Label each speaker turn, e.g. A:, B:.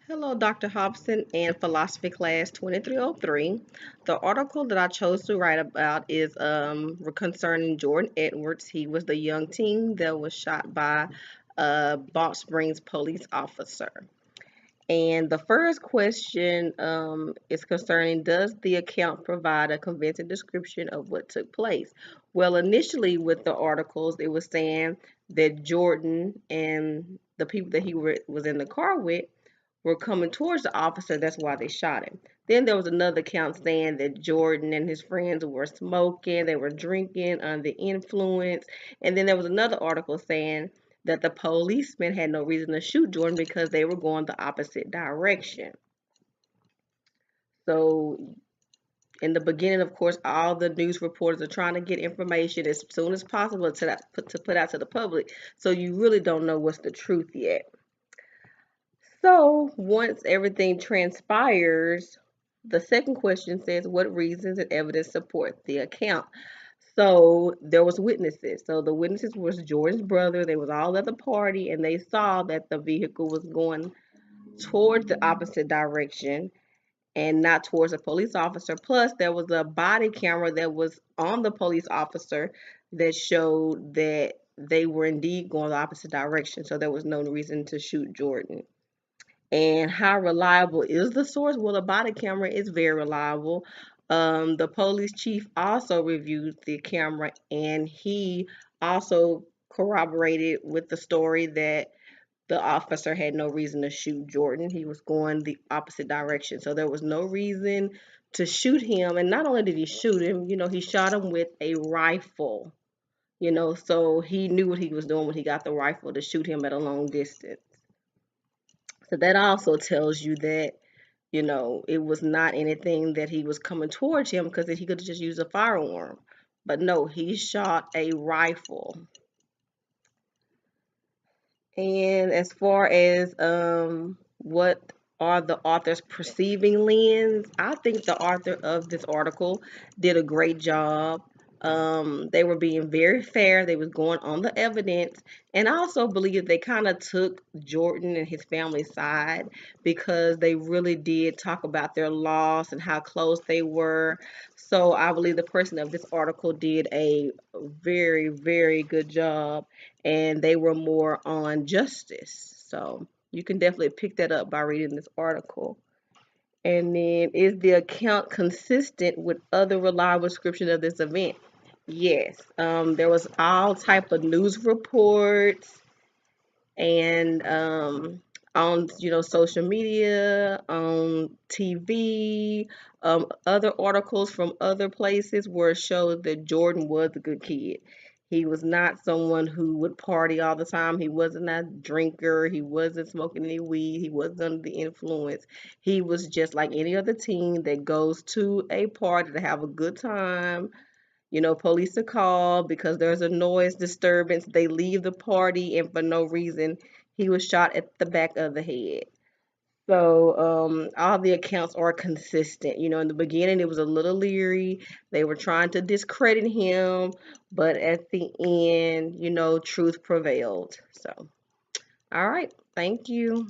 A: Hello, Dr. Hobson and Philosophy Class 2303. The article that I chose to write about is concerning Jordan Edwards. He was the young teen that was shot by a Balch Springs police officer. And the first question is concerning, does the account provide a convincing description of what took place? Well, initially with the articles, it was saying that Jordan and the people that was in the car with were coming towards the officer. That's why they shot him. Then there was another account saying that Jordan and his friends were smoking, they were drinking under influence. And then there was another article saying that the policemen had no reason to shoot Jordan because they were going the opposite direction. So in the beginning, of course, all the news reporters are trying to get information as soon as possible to put out to the public. So you really don't know what's the truth yet. So once everything transpires, the second question says, what reasons and evidence support the account? So there was witnesses. So the witnesses was Jordan's brother. They was all at the party, and they saw that the vehicle was going towards the opposite direction and not towards a police officer. Plus, there was a body camera that was on the police officer that showed that they were indeed going the opposite direction. So there was no reason to shoot Jordan. And how reliable is the source? Well, the body camera is very reliable. The police chief also reviewed the camera, and he also corroborated with the story that the officer had no reason to shoot Jordan. He was going the opposite direction. So there was no reason to shoot him. And not only did he shoot him, he shot him with a rifle, so he knew what he was doing when he got the rifle to shoot him at a long distance. So that also tells you that, it was not anything that he was coming towards him because he could have just used a firearm. But no, he shot a rifle. And as far as what are the author's perceiving lens, I think the author of this article did a great job. They were being very fair. They was going on the evidence, and I also believe they kind of took Jordan and his family's side because they really did talk about their loss and how close they were. So I believe the person of this article did a very, very good job, and they were more on justice. So you can definitely pick that up by reading this article. And then, is the account consistent with other reliable description of this event? Yes. There was all type of news reports and on social media, on TV, other articles from other places where it showed that Jordan was a good kid. He was not someone who would party all the time. He wasn't a drinker. He wasn't smoking any weed. He wasn't under the influence. He was just like any other teen that goes to a party to have a good time. Police are called because there's a noise disturbance. They leave the party, and for no reason, he was shot at the back of the head. So all the accounts are consistent. In the beginning, it was a little leery. They were trying to discredit him, but at the end, truth prevailed. So, all right. Thank you.